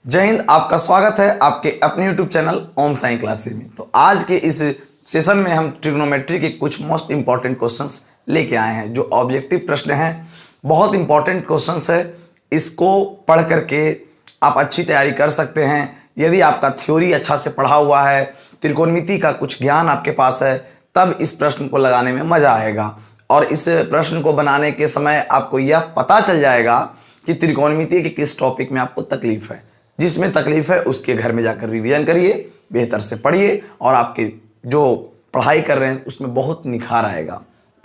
जय हिंद। आपका स्वागत है आपके अपने YouTube चैनल ओम साई क्लासेस में। तो आज के इस सेशन में हम ट्रिग्नोमेट्री के कुछ मोस्ट इंपॉर्टेंट क्वेश्चंस लेके आए हैं जो ऑब्जेक्टिव प्रश्न हैं। बहुत इंपॉर्टेंट क्वेश्चंस है, इसको पढ़ करके आप अच्छी तैयारी कर सकते हैं। यदि आपका थ्योरी अच्छा से पढ़ा हुआ है, त्रिकोणमिति का कुछ ज्ञान आपके पास है, तब इस प्रश्न को लगाने में मजा आएगा। और इस प्रश्न को बनाने के समय आपको यह पता चल जाएगा कि त्रिकोणमिति के किस टॉपिक में आपको तकलीफ है। जिसमें तकलीफ है उसके घर में जाकर रिवीजन करिए, बेहतर से पढ़िए और आपके जो पढ़ाई कर रहे हैं उसमें बहुत निखार आएगा,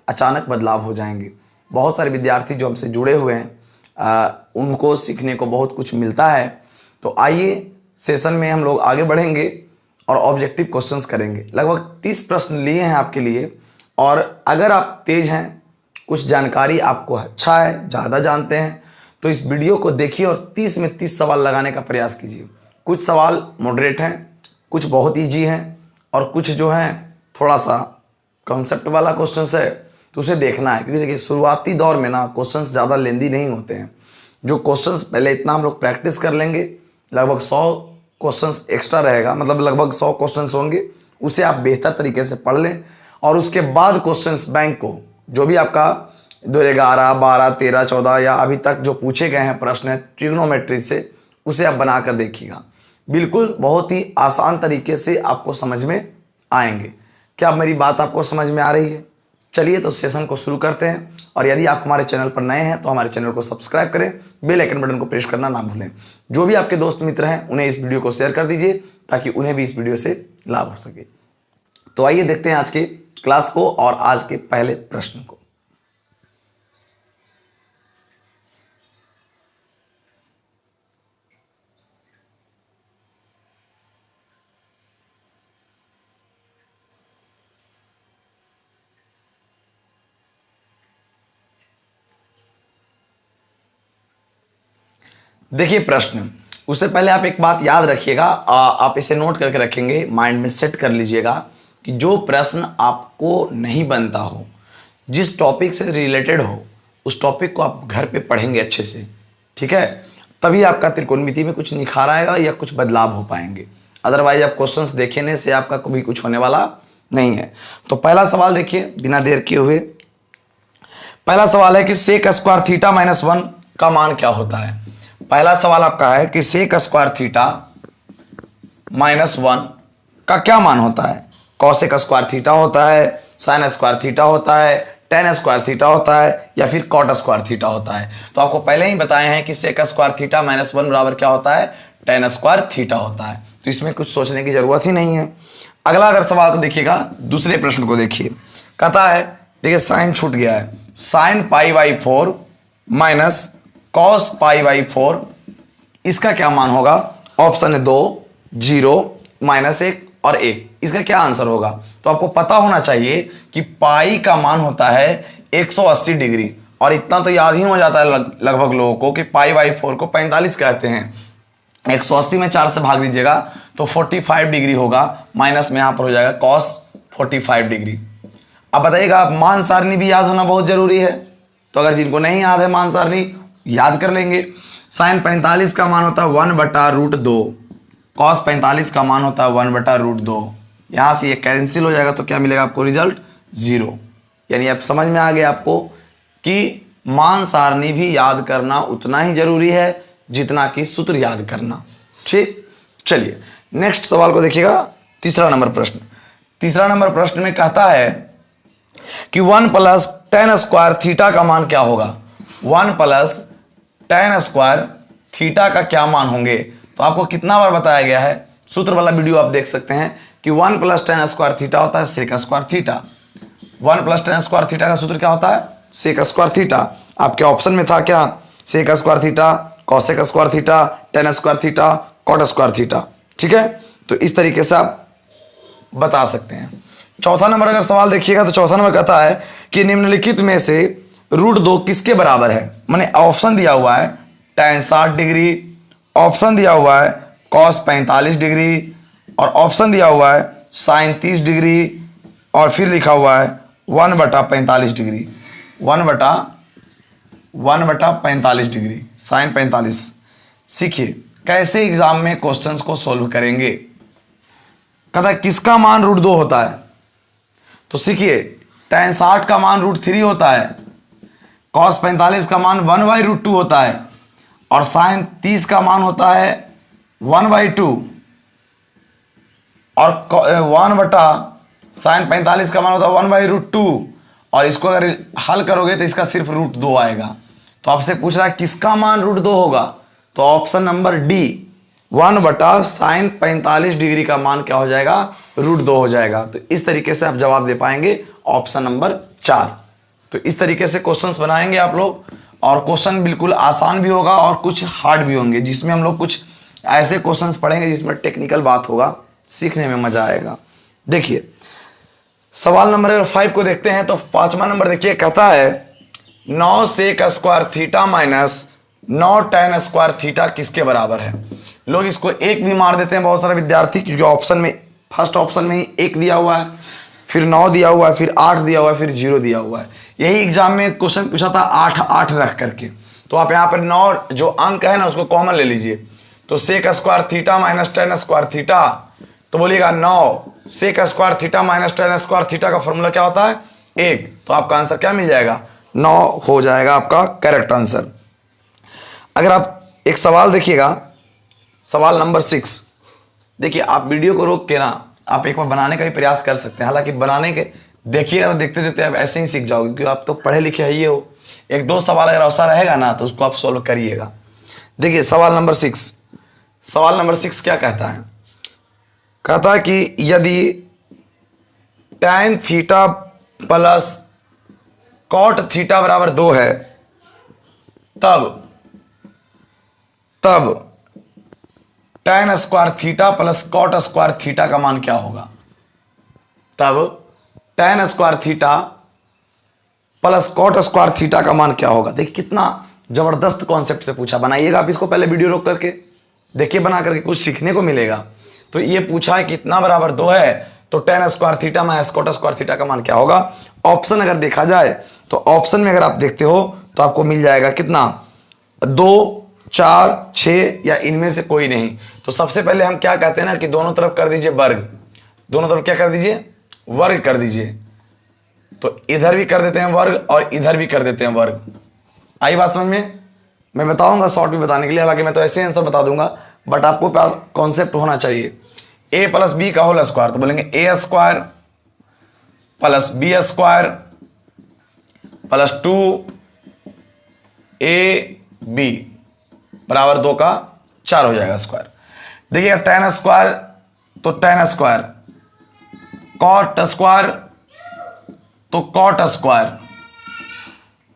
अचानक बदलाव हो जाएंगे। बहुत सारे विद्यार्थी जो हमसे जुड़े हुए हैं उनको सीखने को बहुत कुछ मिलता है। तो आइए सेशन में हम लोग आगे बढ़ेंगे और ऑब्जेक्टिव क्वेश्चंस करेंगे। लगभग 30 प्रश्न लिए हैं आपके लिए। और अगर आप तेज हैं, कुछ जानकारी आपको अच्छा है, ज़्यादा जानते हैं, तो इस वीडियो को देखिए और 30 में 30 सवाल लगाने का प्रयास कीजिए। कुछ सवाल मॉडरेट हैं, कुछ बहुत ईजी हैं और कुछ जो हैं थोड़ा सा कॉन्सेप्ट वाला क्वेश्चन है, तो उसे देखना है। क्योंकि देखिए शुरुआती दौर में ना क्वेश्चंस ज़्यादा लेंदी नहीं होते हैं। जो क्वेश्चंस पहले इतना हम लोग प्रैक्टिस कर लेंगे, लगभग 100 क्वेश्चंस एक्स्ट्रा रहेगा, मतलब लगभग 100 क्वेश्चंस होंगे, उसे आप बेहतर तरीके से पढ़ लें। और उसके बाद क्वेश्चंस बैंक को जो भी आपका 2011, 12, 13, 14 या अभी तक जो पूछे गए हैं प्रश्न ट्रिग्नोमेट्री से, उसे आप बना कर देखिएगा। बिल्कुल बहुत ही आसान तरीके से आपको समझ में आएंगे। क्या मेरी बात आपको समझ में आ रही है? चलिए तो सेशन को शुरू करते हैं। और यदि आप हमारे चैनल पर नए हैं तो हमारे चैनल को सब्सक्राइब करें, बेल आइकन बटन को प्रेस करना ना भूलें। जो भी आपके दोस्त मित्र हैं उन्हें इस वीडियो को शेयर कर दीजिए ताकि उन्हें भी इस वीडियो से लाभ हो सके। तो आइए देखते हैं आज के क्लास को और आज के पहले प्रश्न को। देखिए प्रश्न, उससे पहले आप एक बात याद रखिएगा, आप इसे नोट करके रखेंगे, माइंड में सेट कर लीजिएगा कि जो प्रश्न आपको नहीं बनता हो, जिस टॉपिक से रिलेटेड हो, उस टॉपिक को आप घर पे पढ़ेंगे अच्छे से, ठीक है? तभी आपका त्रिकोणमिति में कुछ निखार आएगा या कुछ बदलाव हो पाएंगे। अदरवाइज आप क्वेश्चंस देखेने से आपका कभी कुछ होने वाला नहीं है। तो पहला सवाल देखिए बिना देर किए हुए। पहला सवाल है कि सेक स्क्वायर थीटा माइनस 1 का मान क्या होता है। पहला सवाल आपका है कि सेक स्क्वायर थीटा माइनस 1 का क्या मान होता है। कॉसेक स्क्वायर थीटा होता है, साइन स्क्वायर थीटा होता है, टेन स्क्वायर थीटा होता है या फिर कॉट स्क्वायर थीटा होता है। तो आपको पहले ही बताए हैं कि सेक स्क्वायर थीटा माइनस 1 बराबर क्या होता है, टेन स्क्वायर थीटा होता है। तो इसमें कुछ सोचने की जरूरत ही नहीं है। अगला अगर सवाल को देखिएगा, दूसरे प्रश्न को देखिए, कहता है, देखिए साइन छूट गया है, sine pi by 4 minus cos pi by 4, इसका क्या मान होगा। ऑप्शन है 2, 0, -1 और 1। इसका क्या आंसर होगा। तो आपको पता होना चाहिए कि पाई का मान होता है 180 डिग्री। और इतना तो याद ही हो जाता है लगभग लोगों को कि पाई बाई 4 को 45 कहते हैं। 180 में 4 से भाग दीजिएगा तो 45 डिग्री होगा, माइनस में यहां पर हो जाएगा कॉस 45 डिग्री। अब बताइएगा, मान सारणी भी याद होना बहुत जरूरी है। तो अगर जिनको नहीं याद है मान सारणी, याद कर लेंगे। साइन 45 का मान होता है 1/√2, कॉस 45 का मान होता है 1/√2। यहां से ये कैंसिल हो जाएगा तो क्या मिलेगा आपको, रिजल्ट 0। यानी अब समझ में आ गया आपको कि मान सारणी भी याद करना उतना ही जरूरी है जितना कि सूत्र याद करना। ठीक, चलिए नेक्स्ट सवाल को देखिएगा। तीसरा नंबर प्रश्न। तीसरा नंबर प्रश्न में कहता है कि 1 + tan स्क्वायर थीटा का मान क्या होगा। 1 + tan स्क्वायर थीटा का क्या मान होंगे। तो आपको कितना बार बताया गया है, सूत्र वाला वीडियो आप देख सकते हैं कि 1 + tan स्क्वायर थीटा होता है sec square theta. 1 + tan square theta का सूत्र क्या होता है, सेक स्क्वायर थीटा। आपके ऑप्शन में था क्या, sec square theta, cosec square theta, tan square theta, cot square theta. ठीक है, तो इस तरीके से आप बता सकते हैं। चौथा नंबर अगर सवाल देखिएगा तो चौथा नंबर कहता है कि निम्नलिखित में से √2 किसके बराबर है। मैंने ऑप्शन दिया हुआ है tan 60 डिग्री, ऑप्शन दिया हुआ है cos 45 डिग्री और ऑप्शन दिया हुआ है sin 30 डिग्री और फिर लिखा हुआ है 1/45 डिग्री। 1/45 degree, sin 45। सीखिए कैसे एग्जाम में क्वेश्चंस को सोल्व करेंगे। कहता है किसका मान √2 होता है, तो सीखिए tan 60 का मान √3 होता है, cos 45 का मान 1/√2 होता है और sin 30 का मान होता है 1/2 और 1/sin 45 का मान होता है 1/√2 और इसको अगर हल करोगे तो इसका सिर्फ √2 आएगा। तो आपसे पूछ रहा है किसका मान √2 होगा, तो option number D 1/sin 45 degree का मान क्या हो जाएगा, √2 हो जाएगा। तो इस तरीके से आप जवाब दे पाएंगे ऑप्शन नंबर 4। तो इस तरीके से क्वेश्चंस बनाएंगे आप लोग और क्वेश्चन बिल्कुल आसान भी होगा और कुछ हार्ड भी होंगे, जिसमें हम लोग कुछ ऐसे क्वेश्चंस पढ़ेंगे जिसमें टेक्निकल बात होगा, सीखने में मजा आएगा। देखिए सवाल नंबर 5 को देखते हैं। तो 5वां नंबर देखिए, कहता है 9 sec square theta minus 9 tan square theta किसके बराबर है। लोग इसको एक भी मार देते हैं बहुत सारे विद्यार्थी, क्योंकि ऑप्शन में फर्स्ट ऑप्शन में ही 1 दिया हुआ है, फिर 9 दिया हुआ है, फिर 8 दिया हुआ है, फिर 0 दिया हुआ है। यही एग्जाम में क्वेश्चन पूछा था 8 रख करके। तो आप यहाँ पर 9 जो अंक है ना उसको कॉमन ले लीजिए। तो sec square theta minus tan square theta, तो बोलिएगा 9 sec square theta minus tan square theta का फॉर्मूला क्या होता है 1। तो आपका आंसर क्या मिल जाएगा, 9 हो जाएगा आपका करेक्ट आंसर। अगर आप एक सवाल देखिएगा, सवाल नंबर 6, देखिए आप वीडियो को रोक के ना आप एक बार बनाने का भी प्रयास कर सकते हैं। हालांकि बनाने के देखिएगा तो देखते देखते आप ऐसे ही सीख जाओगे, क्योंकि आप तो पढ़े लिखे ही हो। 1-2 सवाल अगर ऐसा रहेगा ना तो उसको आप सोल्व करिएगा। देखिए सवाल नंबर 6, सवाल नंबर 6 क्या कहता है, कहता है कि यदि tan theta plus cot theta बराबर 2 है तब tan square theta plus cot square theta का मान क्या होगा। तब tan square theta plus cot square theta का मान क्या होगा। देखिए कितना जबरदस्त कॉन्सेप्ट से पूछा, बनाइएगा आप इसको, पहले वीडियो रोक करके देखिए, बना करके कुछ सीखने को मिलेगा। तो ये पूछा है कितना बराबर 2 है, तो tan square theta minus cot square theta का मान क्या होगा। ऑप्शन अगर देखा जाए तो ऑप्शन में अगर आप देखते हो तो आपको मिल जाएगा कितना, 2, 4, 6 या इनमें से कोई नहीं। तो सबसे पहले हम क्या कहते हैं ना कि दोनों तरफ कर दीजिए वर्ग, दोनों तरफ क्या कर दीजिए, वर्ग कर दीजिए। तो इधर भी कर देते हैं वर्ग और इधर भी कर देते हैं वर्ग। आई बात समझ में, मैं बताऊंगा शॉर्ट भी बताने के लिए, हालांकि मैं तो ऐसे आंसर बता दूंगा, बट आपको पास कॉन्सेप्ट होना चाहिए। a प्लस बी का होल स्क्वायर, तो बोलेंगे a square plus B square plus 2ab बराबर 2 का 4 हो जाएगा स्क्वायर। देखिएगा tan स्क्वायर तो tan स्क्वायर, cot स्क्वायर तो cot स्क्वायर।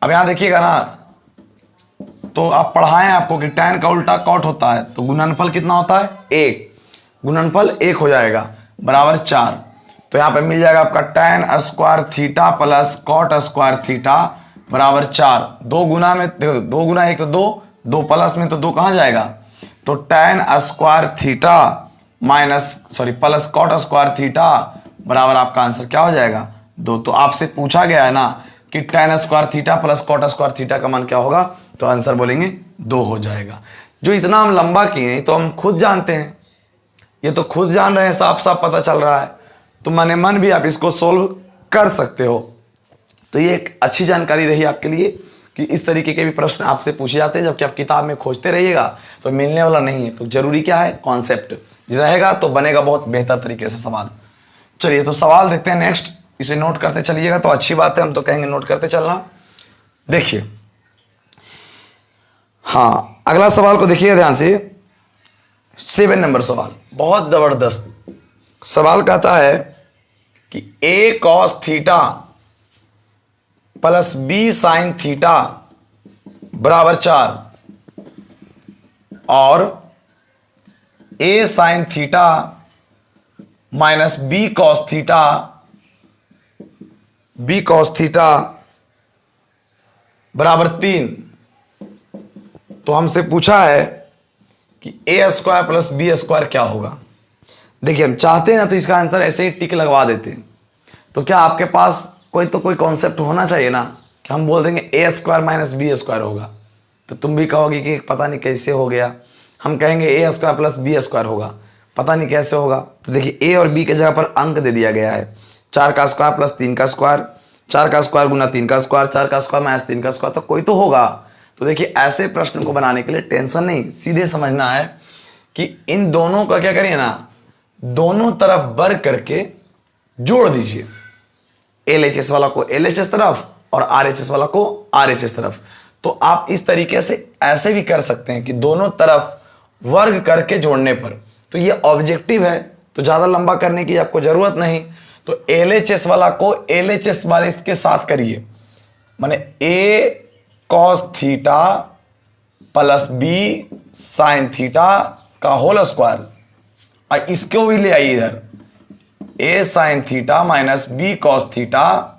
अब यहां देखिएगा ना, तो आप पढ़ाएं आपको कि tan का उल्टा cot होता है, तो गुणनफल कितना होता है 1, गुणनफल 1 हो जाएगा बराबर 4। तो यहाँ पे मिल जाएगा आपका tan square theta plus cot square theta बराबर 4। 2 गुना में देखो, 2 गुना 1 तो 2, 2 प्लस में तो 2 कहाँ जाएगा, तो tan square theta plus cot square theta बराबर आपका आंसर क्या हो जाएगा 2। तो आपसे पूछा गया है ना कि tan square theta plus cot square theta का मान क्या होगा, तो आंसर बोलेंगे 2 हो जाएगा। जो इतना हम लंबा किए तो हम खुद जानते हैं, ये तो खुद जान रहे हैं, साफ साफ पता चल रहा है, तो मने मन भी आप इसको सोल्व कर सकते हो। तो ये एक अच्छी जानकारी रही आपके लिए कि इस तरीके के भी प्रश्न आपसे पूछे जाते हैं, जबकि आप किताब में खोजते रहिएगा तो मिलने वाला नहीं है। तो जरूरी क्या है, कॉन्सेप्ट रहेगा तो बनेगा बहुत बेहतर तरीके से सवाल। चलिए तो सवाल देखते हैं नेक्स्ट, इसे नोट करते चलिएगा तो अच्छी बात है, हम तो कहेंगे नोट करते चलना। देखिए हाँ, अगला सवाल को देखिए ध्यान से, 7 नंबर सवाल बहुत जबरदस्त सवाल। कहता है कि a cos थीटा प्लस b sin थीटा बराबर 4 और a sin थीटा माइनस b cos थीटा बराबर 3। तो हमसे पूछा है कि a square plus B square क्या होगा। देखिए हम चाहते हैं ना तो इसका आंसर ऐसे ही टिक लगवा देते हैं। तो क्या आपके पास कोई कॉन्सेप्ट होना चाहिए ना कि हम बोल देंगे a square minus B square होगा, तो तुम भी कहोगे कि पता नहीं कैसे हो गया। हम कहेंगे ए स्क्वायर प्लस बी स्क्वायर होगा, पता नहीं कैसे होगा। तो देखिए ए और बी के जगह पर अंक दे दिया गया है, 4 का स्क्वायर प्लस 3 का स्क्वायर, 4 का स्क्वायर गुना 3 का स्क्वायर, 4 का स्क्वायर माइनस 3 का स्क्वायर, तो कोई तो होगा। तो देखिए ऐसे प्रश्न को बनाने के लिए टेंशन नहीं, सीधे समझना है कि इन दोनों का क्या करिए ना, दोनों तरफ वर्ग करके जोड़ दीजिए, LHS वाला को LHS तरफ और RHS वाला को RHS तरफ। तो आप इस तरीके से ऐसे भी कर सकते हैं कि दोनों तरफ वर्ग करके जोड़ने पर, तो ये ऑब्जेक्टिव है, तो ज़्यादा लंबा करने की आपको ज़रूरत नहीं। तो LHS वाला को LHS वाले के साथ करिए, माने A cos थीटा प्लस B साइन थीटा का होल स्क्वायर, और इसको भी ले आइए इधर, A sine theta minus B cos theta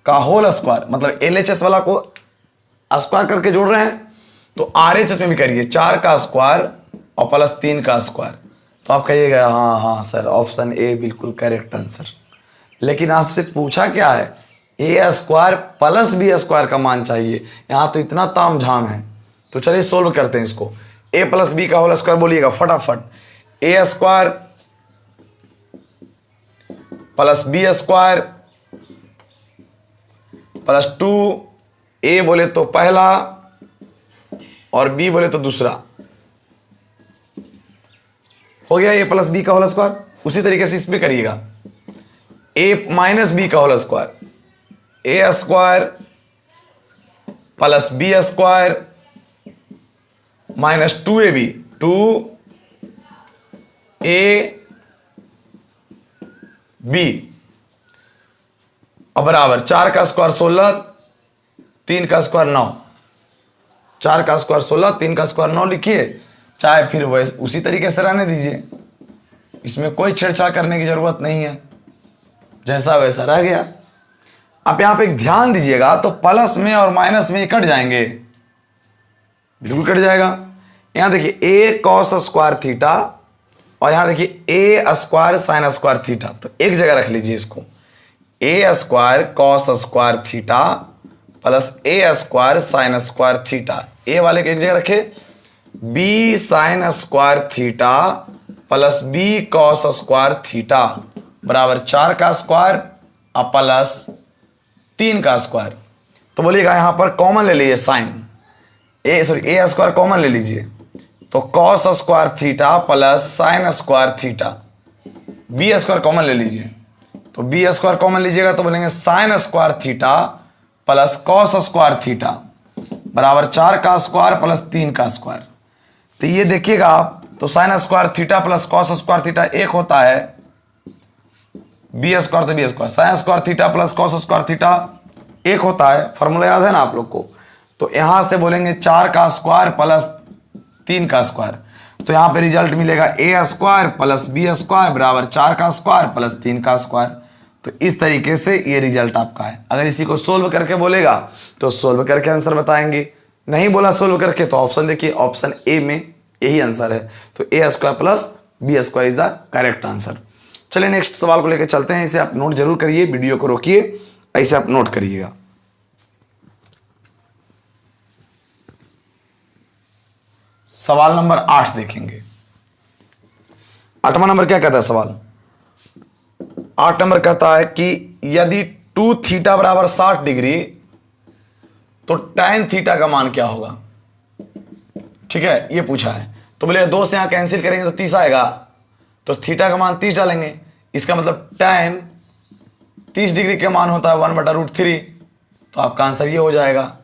का होल स्क्वायर, मतलब LHS वाला को स्क्वायर करके जोड़ रहे हैं, तो RHS में भी करिए, 4 का स्क्वायर और प्लस 3 का स्क्वायर। तो आप कहिएगा हाँ हाँ सर ऑप्शन ए बिल्कुल करेक्ट आंसर। लेकिन आपसे पूछा क्या है, ए स्क्वायर प्लस बी स्क्वायर का मान चाहिए, यहाँ तो इतना ताम झाम है। तो चलिए सोल्व करते हैं इसको। ए प्लस बी का होल स्क्वायर बोलिएगा फटाफट, a square plus B square plus 2, a बोले तो पहला और बी बोले तो दूसरा, हो गया ए प्लस बी का होल स्क्वायर। उसी तरीके से इसमें करिएगा, ए माइनस बी का whole square, a square plus B square minus 2ab, 2ab और बराबर 4 का स्क्वायर 16, 3 का स्क्वायर 9, 4 का स्क्वायर 16, 3 का स्क्वायर 9 लिखिए, चाहे फिर वैसे उसी तरीके से रहने दीजिए, इसमें कोई छेड़छाड़ करने की जरूरत नहीं है, जैसा वैसा रह गया। आप यहाँ पे एक ध्यान दीजिएगा, तो प्लस में और माइनस में कट जाएंगे, बिल्कुल कट जाएगा। यहाँ देखिए ए कॉस स्क्वायर थीटा और यहाँ देखिए a square sine square theta, तो एक जगह रख लीजिए इसको, a square cos square theta plus a square sine square theta, a वाले को एक जगह रखे, b sine square theta plus b cos square theta बराबर 4 का स्क्वायर और प्लस 3 का स्क्वायर। तो बोलिएगा यहाँ पर कॉमन ले लीजिए साइन, ए स्क्वायर कॉमन ले लीजिए, तो cos square theta plus sine square theta, B square common ले लीजिए, तो बी स्क्वायर कॉमन लीजिएगा तो बोलेंगे sine square theta plus cos square theta बराबर 4 का स्क्वायर प्लस 3 का स्क्वायर। तो ये देखिएगा आप, तो sine square theta plus cos square theta एक होता है, बी स्क्वायर तो B square, sine square theta plus cos square theta एक होता है, फॉर्मूला याद है ना आप लोग को। तो यहां से बोलेंगे 4 का स्क्वायर प्लस 3 का स्क्वायर, तो यहां पे रिजल्ट मिलेगा ए स्क्वायर प्लस बी स्क्वायर बराबर 4 का स्क्वायर प्लस 3 का स्क्वायर। तो इस तरीके से ये रिजल्ट आपका है। अगर इसी को सोल्व करके बोलेगा तो सोल्व करके आंसर बताएंगे, नहीं बोला सोल्व करके तो ऑप्शन देखिए, ऑप्शन ए में यही आंसर है। तो a square plus B square is the correct answer. चलिए नेक्स्ट सवाल को लेकर चलते हैं, इसे आप नोट जरूर करिए, वीडियो को रोकिए, ऐसे आप नोट करिएगा। सवाल नंबर 8 देखेंगे। 8वां नंबर क्या कहता है सवाल, 8 नंबर कहता है कि यदि 2 थीटा बराबर 60 डिग्री तो tan थीटा का मान क्या होगा। ठीक है, ये पूछा है। तो बोले 2 से यहां कैंसिल करेंगे तो 30 आएगा, तो थीटा का मान 30 डालेंगे, इसका मतलब tan 30 डिग्री का मान होता है 1/√3, तो आपका आंसर ये हो जाएगा।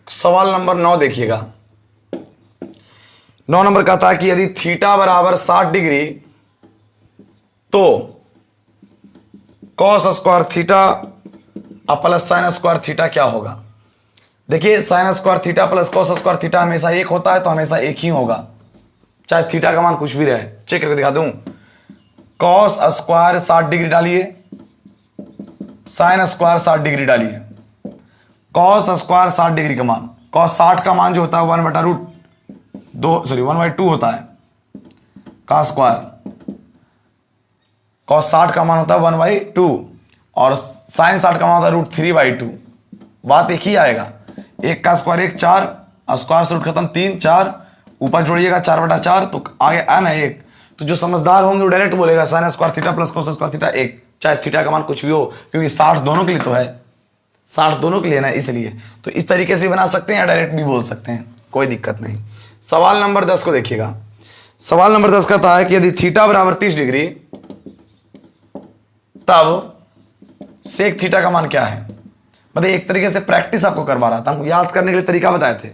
सवाल नंबर 9 देखिएगा। 9 नंबर कहता है कि यदि थीटा बराबर 60 डिग्री तो cos square theta plus sine square theta क्या होगा। देखिए sign square theta plus cos square theta हमेशा एक होता है, तो हमेशा एक ही होगा, चाहे थीटा का मान कुछ भी रहे। चेक करके दिखा दूं, कॉस स्क्वायर 60 डिग्री डालिए, साइन स्क्वायर 60 डिग्री डालिए, कॉस स्क्वायर 60 डिग्री का मान, कॉस 60 का मान जो होता है 1/2 होता है का स्क्वायर, कॉस 60 का मान होता है 1/2 और साइन 60 का मान होता है √3/2। बात एक ही आएगा, एक का स्क्वायर 1 4, स्क्वायर से रूट खत्म 3 4, ऊपर जोड़िएगा 4/4, तो आगे n है 1, तो जो समझदार होंगे वो डायरेक्ट बोलेगा sign square theta plus cos square theta 1, चाहे थीटा का मान कुछ भी हो, क्योंकि 60 दोनों के लिए तो है, 60 दोनों के लिए ना, इसलिए तो इस तरीके से बना सकते हैं या डायरेक्ट भी बोल सकते हैं, कोई दिक्कत नहीं। सवाल नंबर 10 को देखिएगा। सवाल नंबर 10 कहता है कि यदि थीटा बराबर 30 डिग्री तब सेक थीटा का मान क्या है। मतलब एक तरीके से प्रैक्टिस आपको करवा रहा था, हमको याद करने के लिए तरीका बताए थे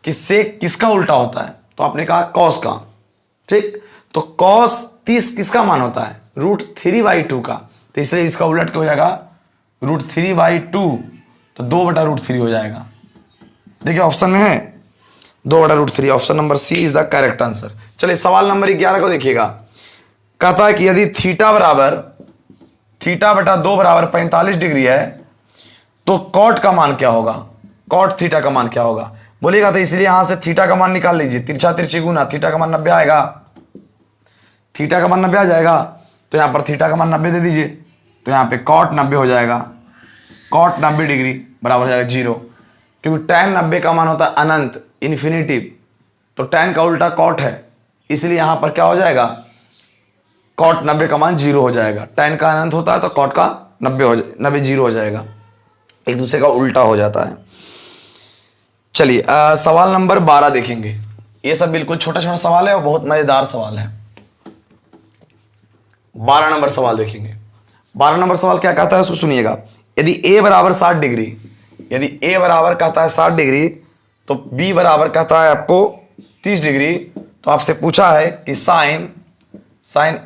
कि सेक किसका उल्टा होता है, तो आपने कहा कॉस का, ठीक, तो कॉस 30 किसका मान होता है, √3/2 का, तो इसलिए इसका उलट क्या हो जाएगा, √3/2, तो 2/√3 हो जाएगा। देखिए ऑप्शन में है 2/√3, option number C is the correct answer. चलिए सवाल नंबर 11 को देखिएगा। कहता है कि यदि थीटा बटा 2 बराबर 45 डिग्री है तो कॉट का मान क्या होगा, कॉट थीटा का मान क्या होगा बोलिएगा, तो इसलिए यहां से थीटा का मान निकाल लीजिए, तिरछा तिरछी गुना, थीटा का मान 90 आएगा, थीटा का मान 90 आ जाएगा, तो यहां पर थीटा का मान 90 दे दीजिए, तो यहां पे कॉट 90 हो जाएगा, कॉट 90 डिग्री बराबर हो जाएगा 0, क्योंकि tan 90 का मान होता है अनंत, इन्फिनिटिव, तो tan का उल्टा कॉट है, इसलिए यहां पर क्या हो जाएगा, कॉट 90 का मान 0 हो जाएगा, tan का अनंत होता है तो कॉट का 90 0 हो जाएगा, एक दूसरे का उल्टा हो जाता है। चलिए सवाल नंबर 12 देखेंगे। ये सब बिल्कुल छोटा छोटा सवाल है और बहुत मजेदार सवाल है। 12 नंबर सवाल देखेंगे। 12 नंबर सवाल क्या कहता है उसको सुनिएगा। यदि a बराबर 60 डिग्री, यदि a बराबर कहता है 60 डिग्री तो b बराबर कहता है आपको 30 डिग्री, तो आपसे पूछा है कि साइन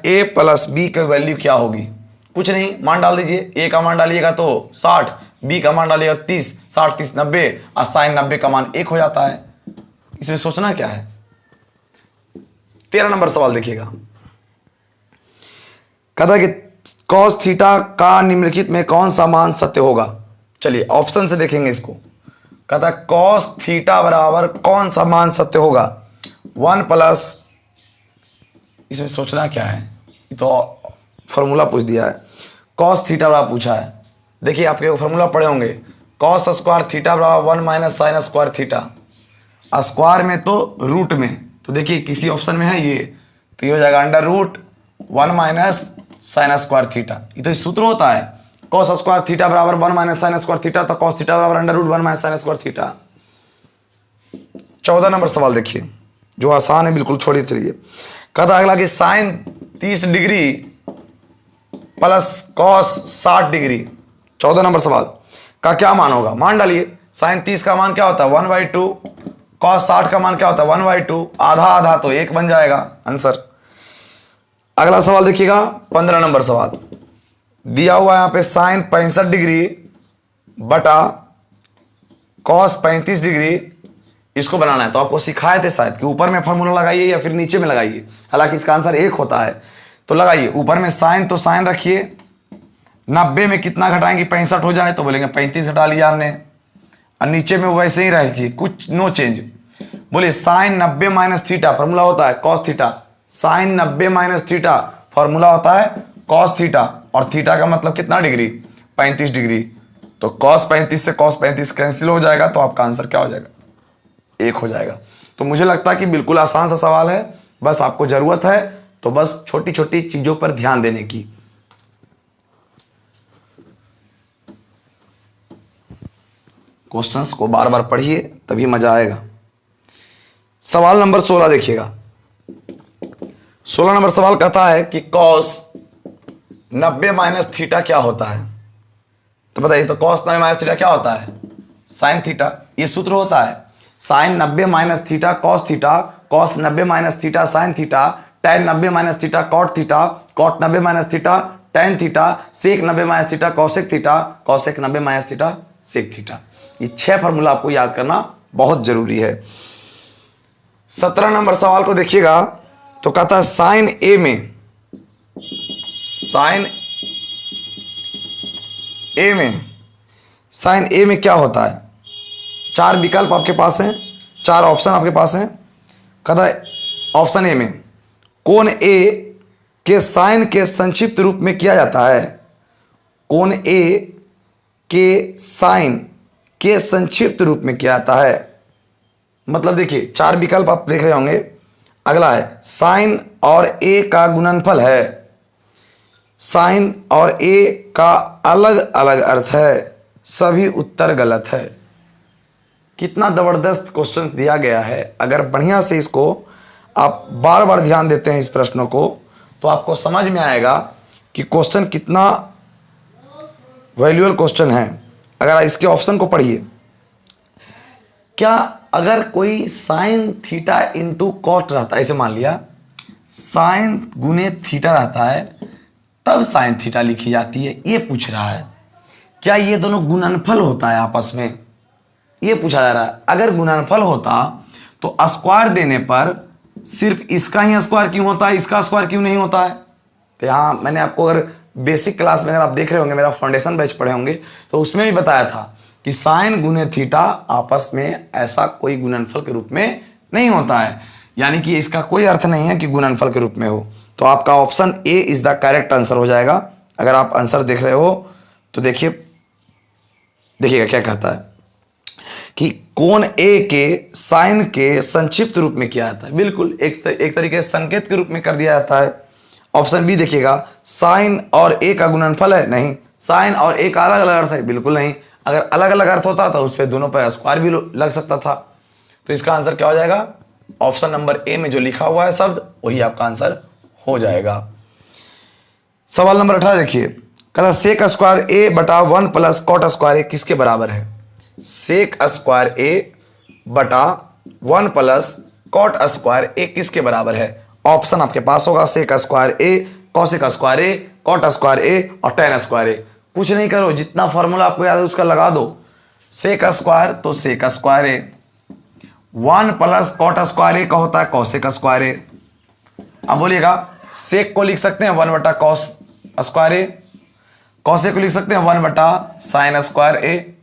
a प्लस b की वैल्यू क्या होगी। कुछ नहीं, मान डाल दीजिए, a का मान डालिएगा तो 60, b का मान डालिएगा 30, 60 30 90, और साइन 90 का मान 1 हो जाता है। इसमें सोचना क्या है। 13 नंबर सवाल देखिएगा। कहता है कि कॉस थीटा का निम्नलिखित में कौन सा मान सत्य होगा। चलिए ऑप्शन से देखेंगे इसको। कहता है कॉस थीटा बराबर कौन सा मान सत्य होगा, 1 प्लस, इसमें सोचना क्या है, ये तो फॉर्मूला पूछ दिया है, कॉस थीटा बराबर पूछा है। देखिए आपके फॉर्मूला पढ़े होंगे, कॉस स्क्वायर थीटा बराबर 1 minus sign square theta, square में तो रूट में, तो देखिए किसी ऑप्शन में है ये, तो ये हो जाएगा √1 माइनस साइन स्क्वायर थीटा, ये तो सूत्र होता है, कॉस स्क्वायर थीटा बराबर 1 माइनस साइन स्क्वायर थीटा, तो कॉस थीटा बराबर √1 माइनस साइन स्क्वायर थीटा। 14 नंबर सवाल देखिए जो आसान है बिल्कुल, छोड़िए। चलिए कहता अगला कि sine 30 degree plus cos 60 degree, 14 नंबर सवाल का क्या मान होगा। मान डालिए, साइन 30 का मान क्या होता है 1/2, कॉस 60 का मान क्या होता है 1/2, आधा आधा तो 1 बन जाएगा आंसर। अगला सवाल देखिएगा 15 नंबर सवाल दिया हुआ है यहाँ पे, साइन 65 डिग्री बटा कॉस 35 डिग्री, इसको बनाना है। तो आपको सिखाए थे शायद कि ऊपर में फॉर्मूला लगाइए या फिर नीचे में लगाइए, हालांकि इसका आंसर 1 होता है, तो लगाइए ऊपर में साइन, तो साइन रखिए, 90 में कितना घटाएंगे 65 हो जाए, तो बोलेंगे 35 घटा लिया हमने, और नीचे में वैसे ही रहेगी, कुछ नो चेंज। बोलिए साइन 90 माइनस थीटा फॉर्मूला होता है cos theta, sine 90 minus theta formula होता है कॉस थीटा, और थीटा का मतलब कितना डिग्री 35 डिग्री, तो कॉस 35 से कॉस 35 कैंसिल हो जाएगा, तो आपका आंसर क्या हो जाएगा 1 हो जाएगा। तो मुझे लगता है कि बिल्कुल आसान सा सवाल है, बस आपको जरूरत है तो बस छोटी छोटी चीजों पर ध्यान देने की। क्वेश्चंस को बार बार पढ़िए तभी मजा आएगा। सवाल नंबर 16 देखिएगा। 16 नंबर सवाल कहता है कि कॉस 90 माइनस थीटा क्या होता है। तो बताइए, तो कॉस 90 माइनस थीटा क्या होता है साइन थीटा, ये सूत्र होता है sine 90 minus theta cos theta, cos 90 minus theta sine theta, tan 90 minus theta cot theta, cot 90 minus theta tan theta, sec 90 minus theta cosec theta, cosec 90 minus theta sec theta. ये 6 formula आपको याद करना बहुत जरूरी है। 17 number सवाल को देखिएगा। तो कहता है साइन ए में, साइन ए में क्या होता है। 4 विकल्प आपके पास हैं, 4 ऑप्शन आपके पास हैं। कहता है ऑप्शन ए में कोण ए के साइन के संक्षिप्त रूप में किया जाता है, कोण ए के साइन के संक्षिप्त रूप में किया जाता है। मतलब देखिए 4 विकल्प आप देख रहे होंगे। अगला है साइन और ए का गुणनफल है, साइन और ए का अलग अलग अर्थ है, सभी उत्तर गलत है। कितना ज़बरदस्त क्वेश्चन दिया गया है। अगर बढ़िया से इसको आप बार बार ध्यान देते हैं इस प्रश्नों को, तो आपको समझ में आएगा कि क्वेश्चन कितना वैल्यूएबल क्वेश्चन है। अगर इसके ऑप्शन को पढ़िए, क्या अगर कोई साइन थीटा इंटू कॉट रहता है, ऐसे मान लिया साइन गुने थीटा रहता है तब साइन थीटा लिखी जाती है, ये पूछ रहा है। क्या ये दोनों गुणनफल होता है आपस में, ये पूछा जा रहा है। अगर गुणनफल होता तो स्क्वायर देने पर सिर्फ इसका ही स्क्वायर क्यों होता है, इसका स्क्वायर क्यों नहीं होता है। तो यहाँ मैंने आपको अगर बेसिक क्लास में अगर आप देख रहे होंगे, मेरा फाउंडेशन बैच पढ़े होंगे, तो उसमें भी बताया था कि साइन गुने थीटा आपस में ऐसा कोई गुणनफल के रूप में नहीं होता है, यानी कि इसका कोई अर्थ नहीं है कि गुणनफल के रूप में हो। तो आपका option A is the correct answer हो जाएगा। अगर आप आंसर देख रहे हो तो देखिएगा क्या कहता है कि कोण ए के साइन के संक्षिप्त रूप में किया जाता है। बिल्कुल एक तरीके से संकेत के रूप में कर दिया जाता है। ऑप्शन बी देखिएगा, साइन और ए का गुणनफल है, नहीं। साइन और ए का अलग अलग अर्थ है, बिल्कुल नहीं। अगर अलग अलग अर्थ होता तो उस पर दोनों पर स्क्वायर भी लग सकता था। तो इसका आंसर क्या हो जाएगा, ऑप्शन नंबर ए में जो लिखा हुआ है शब्द वही आपका आंसर हो जाएगा। सवाल नंबर 18 देखिए, कहता सेक स्क्वायर ए बटा 1 प्लस कॉट स्क्वायर ए किसके बराबर है। सेक स्क्वायर ए बटा 1 प्लस कॉट स्क्वायर ए किसके बराबर है। ऑप्शन आपके पास होगा सेक स्क्वायर ए, कॉसेक स्क्वायर ए, कॉट स्क्वायर ए और टेन स्क्वायर ए। कुछ नहीं करो, जितना फॉर्मूला आपको याद है उसका लगा दो। सेक स्क्वायर तो सेक स्क्वायर ए, 1 प्लस कॉट स्क्वायर ए का होता है कॉसेक स्क्वायर ए। अब बोलिएगा सेक को लिख सकते हैं 1 बटा कॉस स्क्वायर ए, कॉसेक को लिख सकते हैं 1 बटा साइन स्क्वायर ए,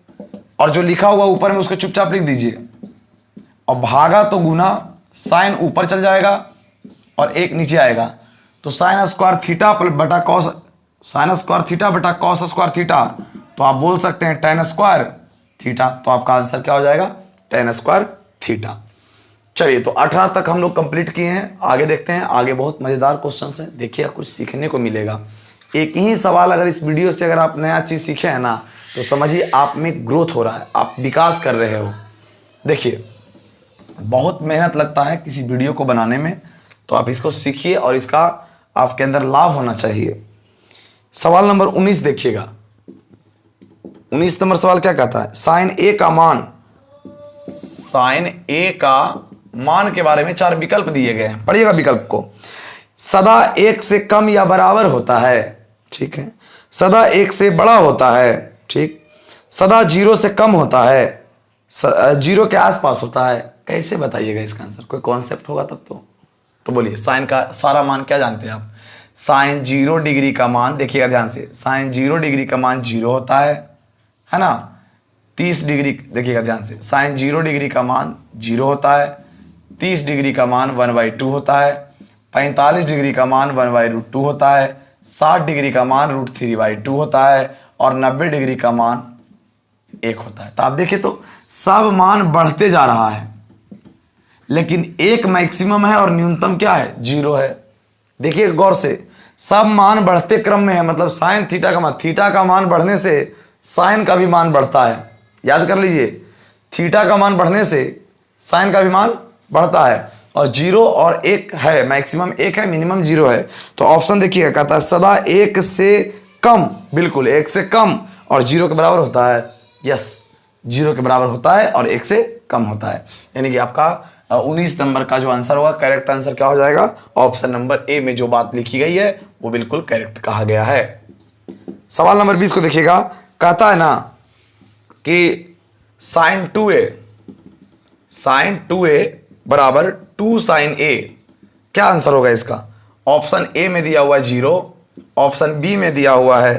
और जो लिखा हुआ ऊपर में उसको चुपचाप लिख दीजिए। और भागा तो गुना, साइन ऊपर चल जाएगा और एक नीचे आएगा, तो साइन स्क्वायर थीटा बटा कॉस, साइन स्क्वायर थीटा बटा कॉस स्क्वायर थीटा, तो आप बोल सकते हैं टेन स्क्वायर थीटा। तो आपका आंसर क्या हो जाएगा, टेन स्क्वायर थीटा। चलिए, तो 18 तक हम लोग कंप्लीट किए हैं। आगे देखते हैं, आगे बहुत मजेदार क्वेश्चन हैं, देखिएगा कुछ सीखने को मिलेगा। एक ही सवाल अगर इस वीडियो से अगर आप नया चीज सीखे हैं ना, तो समझिए आप में ग्रोथ हो रहा है, आप विकास कर रहे हो। देखिए बहुत मेहनत लगता है किसी वीडियो को बनाने में, तो आप इसको सीखिए और इसका आपके अंदर लाभ होना चाहिए। सवाल नंबर 19 देखिएगा। 19 नंबर सवाल क्या कहता है, साइन ए का मान, साइन ए का मान के बारे में 4 विकल्प दिए गए हैं, पढ़िएगा विकल्प को। सदा 1 से कम या बराबर होता है, ठीक है। सदा 1 से बड़ा होता है, ठीक। सदा 0 से कम होता है, 0 के आसपास होता है। कैसे बताइएगा इसका आंसर, कोई कॉन्सेप्ट होगा तब तो बोलिए। साइन का सारा मान क्या जानते हैं आप, साइन 0 डिग्री का मान, देखिएगा ध्यान से, साइन 0 डिग्री का मान 0 होता है ना। 30 डिग्री, देखिएगा ध्यान से, साइन 0 डिग्री का मान 0 होता है। 30 डिग्री का मान 1/2 होता है। 45 डिग्री का मान 1/√2 होता है। 60 डिग्री का मान √3/2 होता है और 90 डिग्री का मान 1 होता है। तो आप देखिए तो सब मान बढ़ते जा रहा है, लेकिन एक मैक्सिमम है और न्यूनतम क्या है, 0 है। देखिए गौर से, सब मान बढ़ते क्रम में है, मतलब साइन थीटा का मान बढ़ने से साइन का भी मान बढ़ता है। याद कर लीजिए, थीटा का मान बढ़ने से साइन का भी मान बढ़ता है, और 0 और 1 है, मैक्सिमम 1 है, मिनिमम 0 है। तो ऑप्शन देखिएगा, कहता है सदा 1 से कम, बिल्कुल 1 से कम और 0 के बराबर होता है। यस, 0 के बराबर होता है और 1 से कम होता है। यानी कि आपका 19 नंबर का जो आंसर होगा, करेक्ट आंसर क्या हो जाएगा, ऑप्शन नंबर ए में जो बात लिखी गई है वो बिल्कुल करेक्ट कहा गया है। सवाल नंबर 20 को देखिएगा, कहता है ना कि साइन 2a बराबर 2 साइन a, क्या आंसर होगा इसका। ऑप्शन ए में दिया हुआ है 0, ऑप्शन बी में दिया हुआ है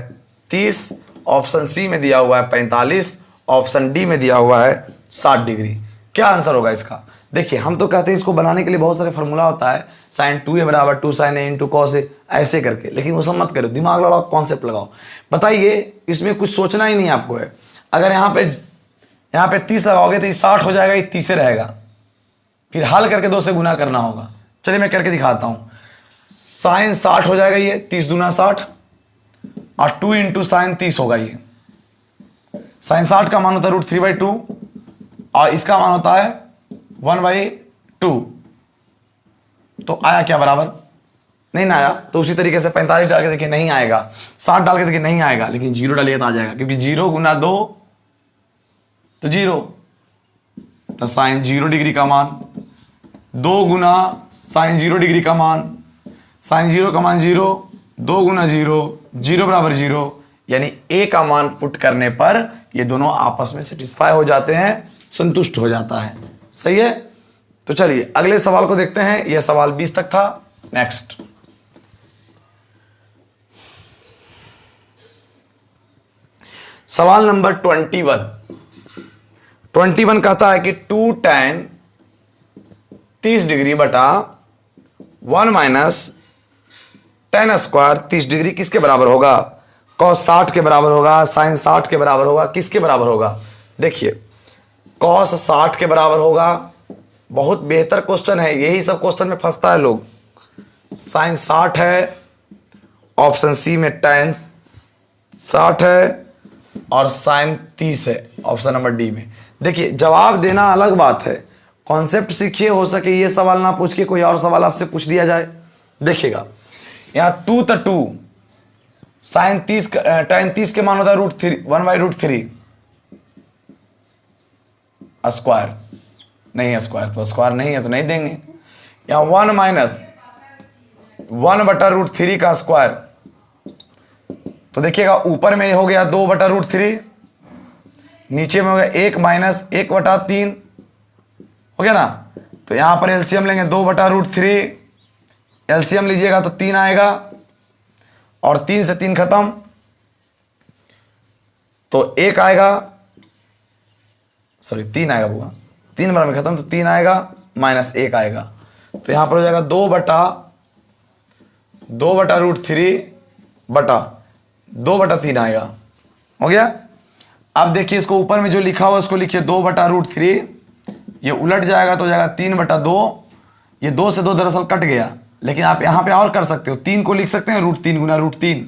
30, ऑप्शन सी में दिया हुआ है 45, ऑप्शन डी में दिया हुआ है 60 डिग्री। क्या आंसर होगा इसका। देखिए हम तो कहते हैं इसको बनाने के लिए बहुत सारे फॉर्मूला होता है, साइन 2a बराबर 2 sign a into cos A, ऐसे करके, लेकिन वो सब मत करो, दिमाग लगाओ, कॉन्सेप्ट लगाओ। बताइए, इसमें कुछ सोचना ही नहीं आपको है। अगर यहाँ पे 30 लगाओगे तो ये 60 हो जाएगा, ये 30 रहेगा, फिर हल करके 2 से गुना करना होगा। चलिए मैं करके दिखाता हूँ। साइन 60 हो जाएगा, ये 30 दूना 60, और 2 इंटू साइन 30 होगा। ये साइन 60 का मान होता है √3/2 और इसका मान होता है 1/2। तो आया क्या बराबर? नहीं ना आया। तो उसी तरीके से 45 डाल के देखिए नहीं आएगा, 60 डाल के देखिए नहीं आएगा, लेकिन 0 डालिए तो आ जाएगा, क्योंकि 0 गुना 2 तो 0। तो साइन 0 डिग्री का मान 2 गुना साइन 0 डिग्री का मान, साइन 0 का मान 0, 2 गुना 0, 0 बराबर 0, यानी ए का मान पुट करने पर ये दोनों आपस में सेटिस्फाई हो जाते हैं, संतुष्ट हो जाता है। सही है। तो चलिए अगले सवाल को देखते हैं। यह सवाल 20 तक था। नेक्स्ट सवाल नंबर 21 कहता है कि 2 tan 30 डिग्री बटा 1 माइनस tan स्क्वायर 30 डिग्री किसके बराबर होगा? cos 60 के बराबर होगा, साइन 60 के बराबर होगा, किसके बराबर होगा? देखिए cos 60 के बराबर होगा। बहुत बेहतर क्वेश्चन है, यही सब क्वेश्चन में फंसता है लोग। साइन 60 है, ऑप्शन सी में tan 60 है, और साइन 30 है ऑप्शन नंबर डी में। देखिए जवाब देना अलग बात है, कॉन्सेप्ट सीखिए। हो सके ये सवाल ना पूछ के कोई और सवाल आपसे पूछ दिया जाए। देखिएगा यहाँ 2 तो 2, साइन 30 tan 30 के मान होता है √3 1/√3 स्क्वायर। नहीं है स्क्वायर, तो स्क्वायर नहीं है तो नहीं देंगे। यहाँ 1 माइनस 1/√3 का स्क्वायर, तो देखिएगा ऊपर में हो गया 2/√3, नीचे में हो गया 1 माइनस 1/3, हो गया ना। तो यहां पर एलसीएम लेंगे 2/√3, एलसीएम लीजिएगा तो 3 आएगा, और 3 से 3 खत्म तो 1 आएगा, सॉरी 3 आएगा बुआ, 3 बार में खत्म तो 3 आएगा माइनस 1 आएगा। तो यहां पर हो जाएगा 2/√3 बटा 2/3 आएगा। हो गया। अब देखिए इसको ऊपर में जो लिखा हुआ उसको लिखिए 2/√3, ये उलट जाएगा तो हो जाएगा 3/2। ये 2 से 2 दरअसल कट गया, लेकिन आप यहाँ पे और कर सकते हो, 3 को लिख सकते हैं √3 गुना √3,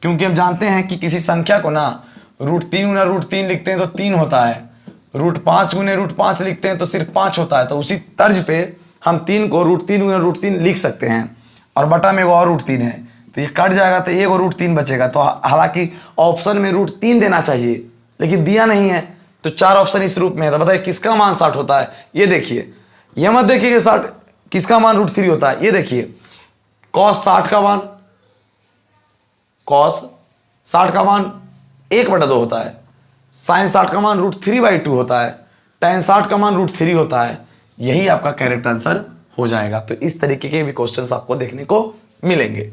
क्योंकि हम जानते हैं कि किसी संख्या को ना √3 गुना √3 लिखते हैं तो 3 होता है, √5 गुने √5 लिखते हैं तो सिर्फ 5 होता है। तो उसी तर्ज पे हम 3 को √3 गुना √3 लिख सकते हैं, और बटा में वो और √3 है, तो ये कट जाएगा तो एक और √3 बचेगा। तो हालांकि ऑप्शन में √3 देना चाहिए, लेकिन दिया नहीं है, तो 4 ऑप्शन इस रूप में है। तो बताइए किसका मान 60 होता है? ये देखिए, ये मत देखिए कि 60 किसका मान √3 होता है। ये देखिए cos 60 का मान, cos 60 का मान 1/2 होता है, साइन 60 का मान √3/2 होता है, tan 60 का मान √3 होता है। यही आपका करेक्ट आंसर हो जाएगा। तो इस तरीके के भी क्वेश्चंस आपको देखने को मिलेंगे।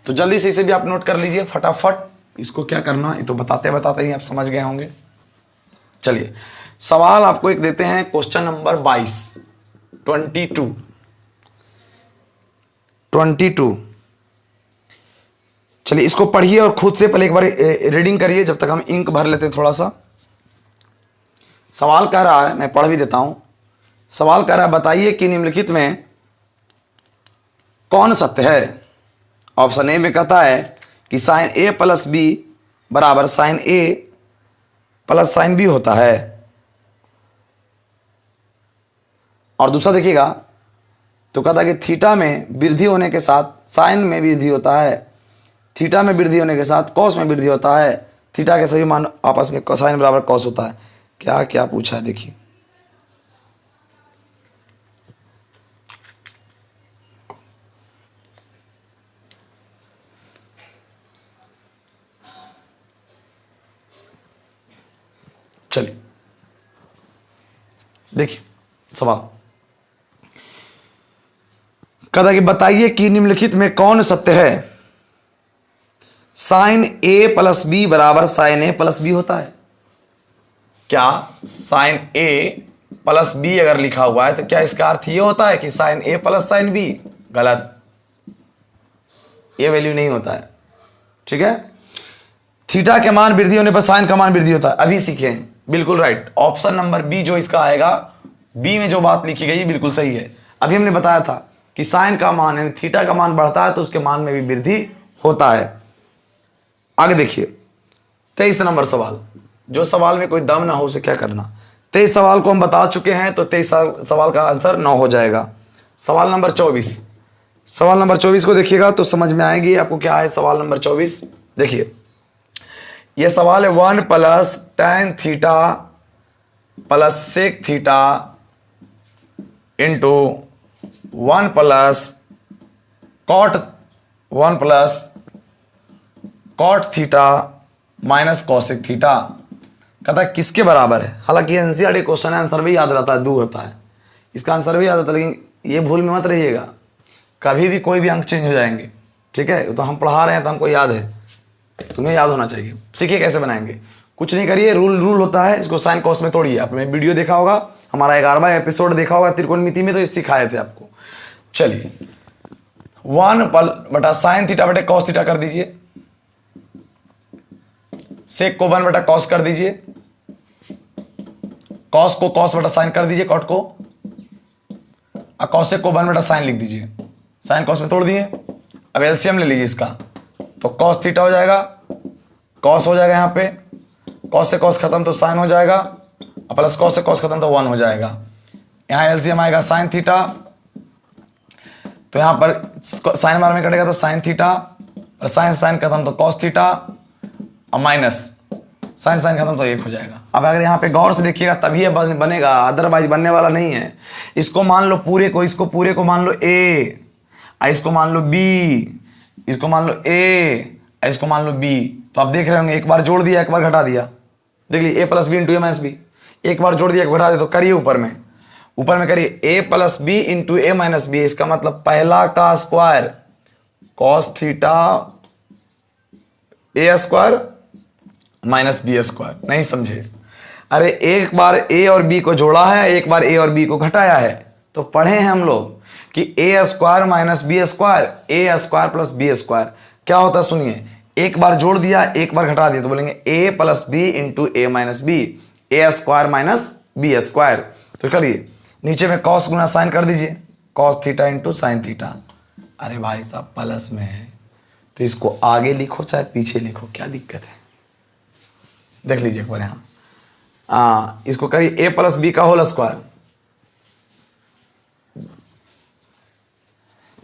तो जल्दी से इसे भी आप नोट कर लीजिए फटाफट। इसको क्या करना ये तो बताते बताते ही आप समझ गए होंगे। चलिए सवाल आपको एक देते हैं, क्वेश्चन नंबर 22। चलिए इसको पढ़िए और खुद से पहले एक बार रीडिंग करिए, जब तक हम इंक भर लेते हैं थोड़ा सा। सवाल कह रहा है, मैं पढ़ भी देता हूं। सवाल कह रहा है बताइए कि निम्नलिखित में कौन सत्य है? ऑप्शन ए में कहता है कि साइन ए प्लस बी बराबर साइन ए प्लस साइन बी होता है, और दूसरा देखिएगा तो कहता है कि थीटा में वृद्धि होने के साथ साइन में वृद्धि होता है, थीटा में वृद्धि होने के साथ कॉस में वृद्धि होता है, थीटा के सभी मान आपस में कोसाइन बराबर कॉस होता है। क्या क्या पूछा है देखिए। चलिए देखिए सवाल कहता है कि बताइए कि निम्नलिखित में कौन सत्य है? साइन ए प्लस बी बराबर साइन ए प्लस बी होता है। क्या साइन ए प्लस बी अगर लिखा हुआ है तो क्या इसका अर्थ ये होता है कि साइन ए प्लस साइन बी? गलत, ये वैल्यू नहीं होता है। ठीक है। थीटा के मान वृद्धि होने पर साइन का मान वृद्धि होता है, अभी सीखे हैं। बिल्कुल राइट, ऑप्शन नंबर बी जो इसका आएगा बी में जो बात लिखी गई बिल्कुल सही है। अभी हमने बताया था कि साइन का मान यानी थीटा का मान बढ़ता है तो उसके मान में भी वृद्धि होता है। आगे देखिए 23 नंबर सवाल, जो सवाल में कोई दम ना हो उसे क्या करना। 23 सवाल को हम बता चुके हैं तो 23 सवाल का आंसर 9 हो जाएगा। सवाल नंबर 24, सवाल नंबर 24 को देखिएगा तो समझ में आएगी आपको क्या है सवाल नंबर 24। देखिए यह सवाल है 1 plus tan theta plus sec theta into 1 plus cot theta minus cosec theta. कहता है किसके बराबर है। हालांकि एनसीईआरटी क्वेश्चन है, आंसर भी याद रहता है, दूर होता है, इसका आंसर भी याद रहता है, लेकिन ये भूल में मत रहिएगा कभी भी कोई भी अंक चेंज हो जाएंगे। ठीक है, तो हम पढ़ा रहे हैं तो हमको याद है, तुम्हें याद होना चाहिए। सीखिए कैसे बनाएंगे, कुछ नहीं करिए, रूल होता है, इसको साइन कॉस में तोड़िए। आपने वीडियो देखा होगा, हमारा 11वां एपिसोड देखा होगा त्रिकोणमिति में, तो ये सिखाए थे आपको। चलिए 1 बटा साइन थीटा बटे कॉस थीटा कर दीजिए, सेक को 1 बटा कॉस कर दीजिए, कॉस को कॉस बटा साइन कर दीजिए, कॉट को, और कॉसेक को 1 बटा साइन लिख दीजिए। साइन कॉस में तोड़ दिए। अब एलसीएम ले लीजिए इसका, तो कॉस थीटा हो जाएगा, कॉस हो जाएगा, यहाँ पे कॉस से कॉस खत्म तो साइन हो जाएगा, और प्लस कॉस से कॉस खत्म तो 1 हो जाएगा। यहाँ एलसीएम आएगा साइन थीटा, तो यहाँ पर साइन बार में कटेगा तो साइन थीटा, और साइन साइन खत्म तो कॉस थीटा, और माइनस साइन साइन खत्म तो 1 हो जाएगा। अब अगर यहाँ पे गौर से देखिएगा तभी ये बनेगा, अदरवाइज बनने वाला नहीं है। इसको मान लो पूरे को, इसको पूरे को मान लो ए, इसको मान लो बी, इसको मान लो ए, इसको मान लो बी। तो आप देख रहे होंगे एक बार जोड़ दिया एक बार घटा दिया। देख लीजिए ए प्लस बी इंटू ए माइनस बी, एक बार जोड़ दिया एक घटा दिया। तो करिए ऊपर में करिए ए प्लस बी इंटू ए माइनस बी। इसका मतलब पहला का स्क्वायर कॉस थीटा ए स्क्वायर माइनस बी स्क्वायर। नहीं समझे? अरे एक बार ए और बी को जोड़ा है, एक बार ए और बी को घटाया है। तो पढ़े हैं हम लोग कि ए square minus B square, a square plus B square क्या होता है सुनिए। एक बार जोड़ दिया एक बार घटा दिया तो बोलेंगे ए प्लस बी इंटू ए माइनस बी, ए स्क्वायर माइनस बी स्क्वायर। तो करिए नीचे में कॉस गुना साइन कर दीजिए, cos theta into sine theta. अरे भाई साहब प्लस में है तो इसको आगे लिखो चाहे पीछे लिखो, क्या दिक्कत है। देख लीजिए एक बार यहाँ इसको करिए ए प्लस बी का होल स्क्वायर।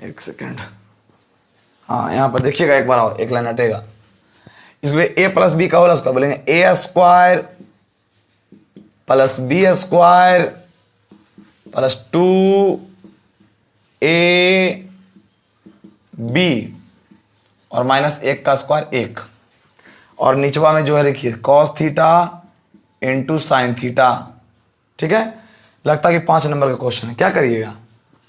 एक सेकेंड, हाँ यहाँ पर देखिएगा एक बार और, एक लाइन हटेगा। इसको ए प्लस बी का होल स्क्वायर बोलेंगे a square plus B square plus 2 b और माइनस 1 का स्क्वायर 1। और निचवा में जो है देखिए cos theta into sine theta. ठीक है, लगता है कि 5 नंबर का क्वेश्चन है, क्या करिएगा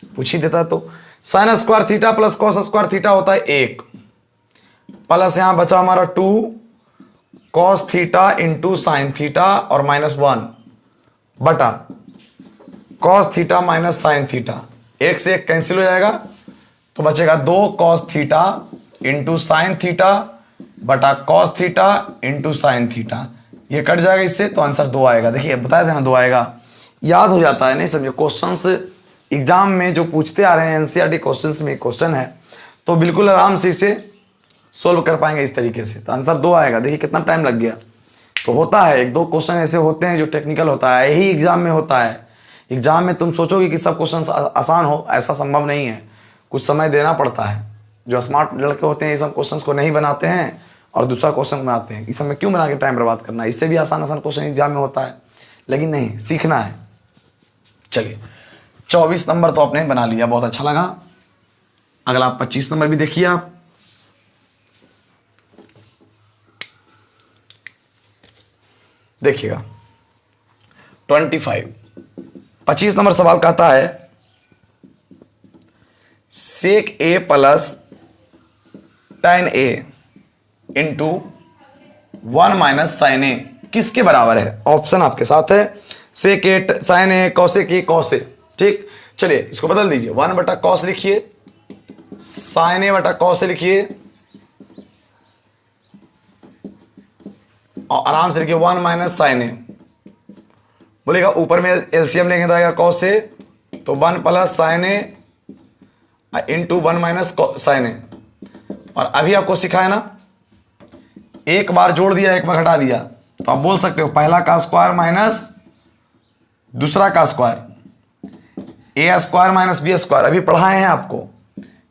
पूछ ही देता। तो sine square theta plus cos square theta होता है 1, प्लस यहां बचा हमारा 2 cos theta into sine theta और माइनस 1 बटा cos theta minus sine theta. 1 से 1 कैंसिल हो जाएगा तो बचेगा 2 cos theta into sine theta बटा cos theta into sine theta. ये कट जाएगा इससे तो आंसर 2 आएगा। देखिए बताया था ना 2 आएगा, याद हो जाता है। नहीं समझे, क्वेश्चंस एग्जाम में जो पूछते आ रहे हैं एनसीईआरटी क्वेश्चंस में क्वेश्चन है तो बिल्कुल आराम से इसे सोल्व कर पाएंगे इस तरीके से, तो आंसर 2 आएगा। देखिए कितना टाइम लग गया। तो होता है 1-2 क्वेश्चन ऐसे होते हैं जो टेक्निकल होता है, यही एग्जाम में होता है। एग्जाम में तुम सोचोगे कि सब क्वेश्चन आसान हो, ऐसा संभव नहीं है, कुछ समय देना पड़ता है। जो स्मार्ट लड़के होते हैं ये सब क्वेश्चन को नहीं बनाते हैं और दूसरा क्वेश्चन बनाते हैं। इस समय क्यों बना के टाइम बर्बाद करना है, इससे भी आसान क्वेश्चन एग्जाम में होता है, लेकिन नहीं, सीखना है। चलिए 24 नंबर तो आपने बना लिया, बहुत अच्छा लगा। अगला 25 नंबर भी देखिए आप। देखिएगा 25 नंबर सवाल कहता है sec a plus tan a into 1 minus sine a किसके बराबर है। ऑप्शन आपके साथ है, sec a sine a, cosec a cos a. ठीक, चलिए इसको बदल दीजिए, 1 बटा कॉस लिखिए, साइन ए बटा कॉस ए लिखिए, और आराम से लिखिए 1 माइनस साइन ए बोलेगा ऊपर में एलसीएम लेंगे तो आएगा cos a, तो 1 प्लस साइन ए इंटू 1 माइनस साइन ए। और अभी आपको सिखाया ना, एक बार जोड़ दिया एक बार घटा दिया, तो आप बोल सकते हो पहला का स्क्वायर माइनस दूसरा का square, a square minus B square. अभी पढ़ाए हैं आपको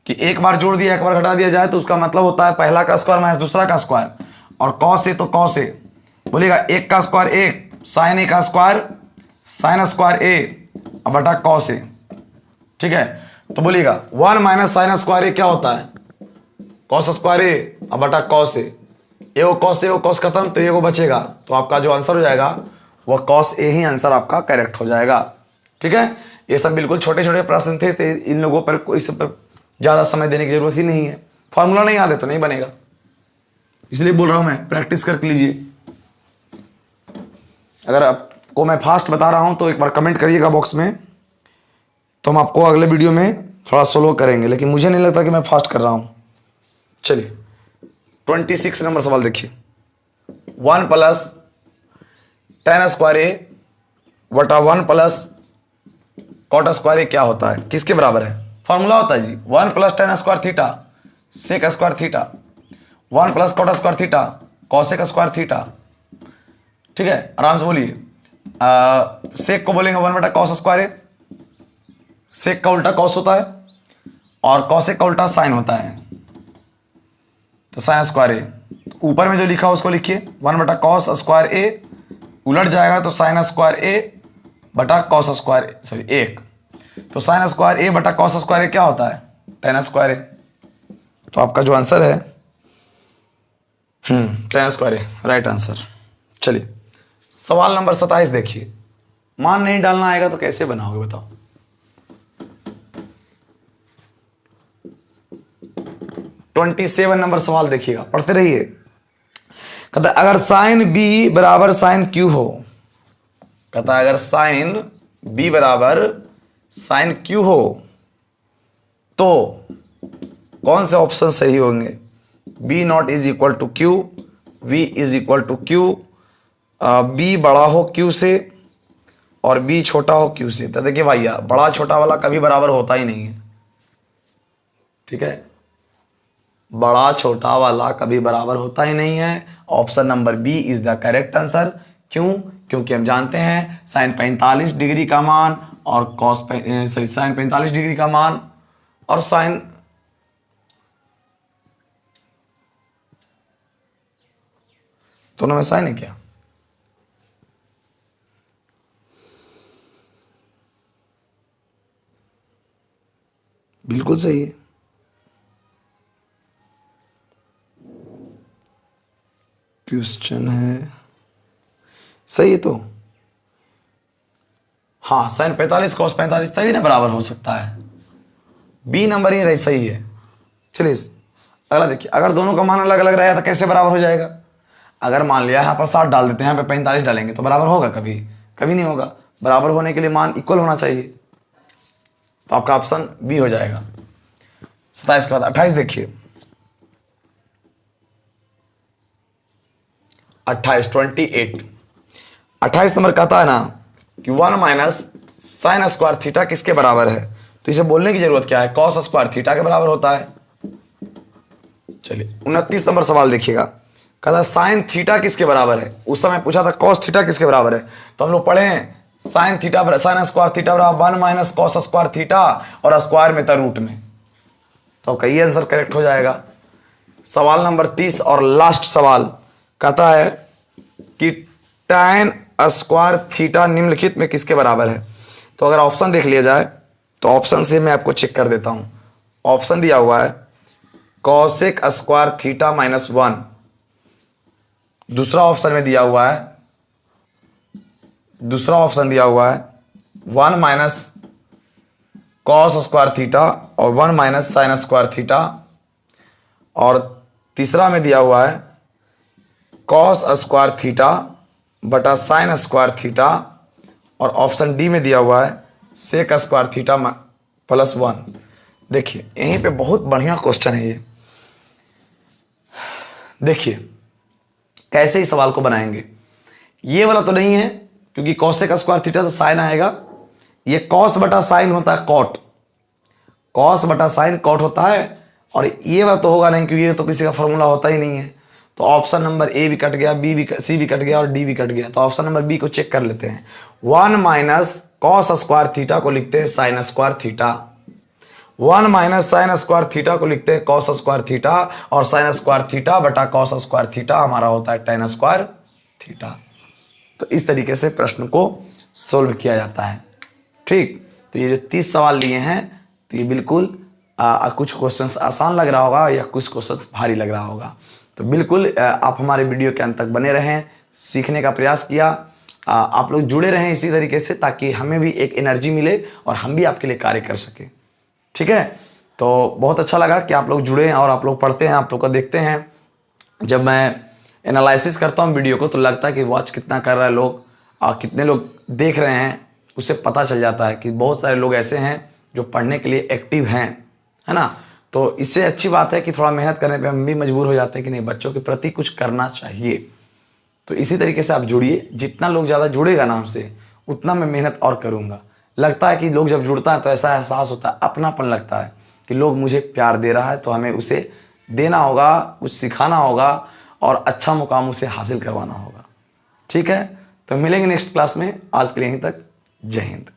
कि एक बार जोड़ दिया एक बार घटा दिया जाए तो उसका मतलब होता है पहला का स्क्वायर माइनस दूसरा का स्क्वायर। और कॉस ए तो कॉस ए, बोलेगा एक का स्क्वायर एक, साइन ए का स्क्वायर साइन स्क्वायर ए बटा कॉस ए। ठीक है, तो बोलिएगा 1 माइनस साइन स्क्वायर ए क्या होता है, कॉस स्क्वायर ए बटा कॉस ए। एगो कॉस खत्म तो एगो बचेगा, तो आपका जो आंसर हो जाएगा वह कॉस ए ही आंसर आपका करेक्ट हो जाएगा। ठीक है, ये सब बिल्कुल छोटे छोटे प्रश्न थे, तो इन लोगों पर कोई सब पर ज़्यादा समय देने की जरूरत ही नहीं है। फॉर्मूला नहीं याद है तो नहीं बनेगा, इसलिए बोल रहा हूँ मैं, प्रैक्टिस करके लीजिए। अगर आपको मैं फास्ट बता रहा हूँ तो एक बार कमेंट करिएगा बॉक्स में, तो हम आपको अगले वीडियो में थोड़ा स्लो करेंगे, लेकिन मुझे नहीं लगता कि मैं फास्ट कर रहा हूँ। चलिए 26 नंबर सवाल देखिए। 1 प्लस tan स्क्वायर ए बटा 1 प्लस कॉट स्क्वायर ए क्या होता है, किसके बराबर है? फॉर्मूला होता है जी 1 plus tan square theta sec square theta, 1 plus cot square theta cosec square theta. ठीक है, आराम से बोलिए। सेक को बोलेंगे 1 बटा कॉस स्क्वायर ए, सेक का उल्टा कॉस होता है और कॉसेक का उल्टा साइन होता है, तो साइन स्क्वायर ए। ऊपर में जो लिखा हो उसको लिखिए 1 बटा कॉस स्क्वायर ए, उलट जाएगा तो साइन स्क्वायर ए बटा कॉस स्क्वायर सॉरी एक, तो साइन स्क्वायर ए बटा कॉस स्क्वायर ए क्या होता है, tan स्क्वायर ए। तो आपका जो आंसर है tan स्क्वायर ए राइट आंसर। चलिए सवाल नंबर 27 देखिए। मान नहीं डालना आएगा तो कैसे बनाओगे बताओ। 27 नंबर सवाल देखिएगा, पढ़ते रहिए। कहता है अगर साइन बी बराबर साइन क्यू हो, कहता है अगर साइन बी बराबर साइन क्यू हो तो कौन से ऑप्शन सही होंगे? B not is equal to Q, V is equal to Q, B बड़ा हो क्यू से और बी छोटा हो क्यू से। तो देखिए भैया बड़ा छोटा वाला कभी बराबर होता ही नहीं है। ठीक है, बड़ा छोटा वाला कभी बराबर होता ही नहीं है। Option number B is the correct answer. क्यों? क्योंकि हम जानते हैं साइन 45 डिग्री का मान और कॉस सॉरी साइन 45 डिग्री का मान और साइन दोनों में साइन है क्या? बिल्कुल सही है। क्वेश्चन है सही है तो हाँ, साइन 45 कॉस 45 तभी ना बराबर हो सकता है। बी नंबर ही सही है। चलिए अगला देखिए। अगर दोनों का मान अलग अलग रहेगा तो कैसे बराबर हो जाएगा? अगर मान लिया यहाँ पर 60 डाल देते हैं, यहाँ पर 45 डालेंगे तो बराबर होगा? कभी कभी नहीं होगा। बराबर होने के लिए मान इक्वल होना चाहिए, तो आपका ऑप्शन बी हो जाएगा। 27 के बाद 28 देखिए। 28 नंबर कहता है ना कि 1 माइनस साइन स्क्वायर थीटा किसके बराबर है? तो इसे बोलने की जरूरत क्या है? कॉस स्क्वायर थीटा के बराबर होता है। चलिए 29 नंबर सवाल देखिएगा। कहता साइन थीटा किसके बराबर है? उस समय पूछा था कॉस थीटा किसके बराबर है, तो हम लोग पढ़े हैं sine theta sine square theta बराबर 1 माइनस कॉस स्क्वायर थीटा और स्क्वायर में था रूट में, तो आपका ये आंसर करेक्ट हो जाएगा। सवाल नंबर 30 और लास्ट सवाल कहता है कि tan स्क्वायर थीटा निम्नलिखित में किसके बराबर है? तो अगर ऑप्शन देख लिया जाए तो ऑप्शन से मैं आपको चेक कर देता हूं। ऑप्शन दिया हुआ है कॉसेक स्क्वायर थीटा माइनस 1, दूसरा ऑप्शन में दिया हुआ है 1 माइनस कॉस स्क्वायर थीटा और 1 माइनस साइन स्क्वायर थीटा, और तीसरा में दिया हुआ है कॉस स्क्वायर थीटा बटा साइन स्क्वायर थीटा, और ऑप्शन डी में दिया हुआ है सेक स्क्वायर थीटा प्लस 1। देखिए यहीं पे बहुत बढ़िया क्वेश्चन है ये। देखिए कैसे इस सवाल को बनाएंगे। ये वाला तो नहीं है क्योंकि कॉसेक स्क्वायर थीटा तो साइन आएगा, ये कॉस बटा साइन होता है कॉट, कॉस बटा साइन कॉट होता है, और ये वाला तो होगा नहीं क्योंकि ये तो किसी का फॉर्मूला होता ही नहीं है। तो ऑप्शन नंबर ए भी कट गया, बी भी, सी भी कट गया और डी भी कट गया। तो ऑप्शन नंबर बी को चेक कर लेते हैं। 1 माइनस कॉस स्क्वायर थीटा को लिखते हैं sign square theta, 1 minus sign square theta को लिखते हैं कॉस स्क्वायर थीटा, और साइन स्क्वायर थीटा बटा कॉस स्क्वायर थीटा हमारा होता है टेन स्क्वायर थीटा। तो इस तरीके से प्रश्न को सोल्व किया जाता है। ठीक, तो ये जो 30 सवाल लिए हैं, तो ये बिल्कुल कुछ क्वेश्चंस आसान लग रहा होगा या कुछ क्वेश्चंस भारी लग रहा होगा। तो बिल्कुल आप हमारे वीडियो के अंत तक बने रहें, सीखने का प्रयास किया, आप लोग जुड़े रहें इसी तरीके से, ताकि हमें भी एक एनर्जी मिले और हम भी आपके लिए कार्य कर सकें। ठीक है, तो बहुत अच्छा लगा कि आप लोग जुड़े हैं और आप लोग पढ़ते हैं, आप लोग को देखते हैं। जब मैं एनालिसिस करता हूँ वीडियो को तो लगता है कि वॉच कितना कर रहे हैं लोग और कितने लोग देख रहे हैं, उससे पता चल जाता है कि बहुत सारे लोग ऐसे हैं जो पढ़ने के लिए एक्टिव हैं, है ना। तो इससे अच्छी बात है कि थोड़ा मेहनत करने पे हम भी मजबूर हो जाते हैं कि नहीं, बच्चों के प्रति कुछ करना चाहिए। तो इसी तरीके से आप जुड़िए, जितना लोग ज़्यादा जुड़ेगा ना हमसे उतना मैं मेहनत और करूँगा। लगता है कि लोग जब जुड़ता है तो ऐसा एहसास होता है, अपनापन लगता है कि लोग मुझे प्यार दे रहा है, तो हमें उसे देना होगा, कुछ सिखाना होगा और अच्छा मुकाम उसे हासिल करवाना होगा। ठीक है, तो मिलेंगे नेक्स्ट क्लास में। आज के लिए यहीं तक, जय हिंद।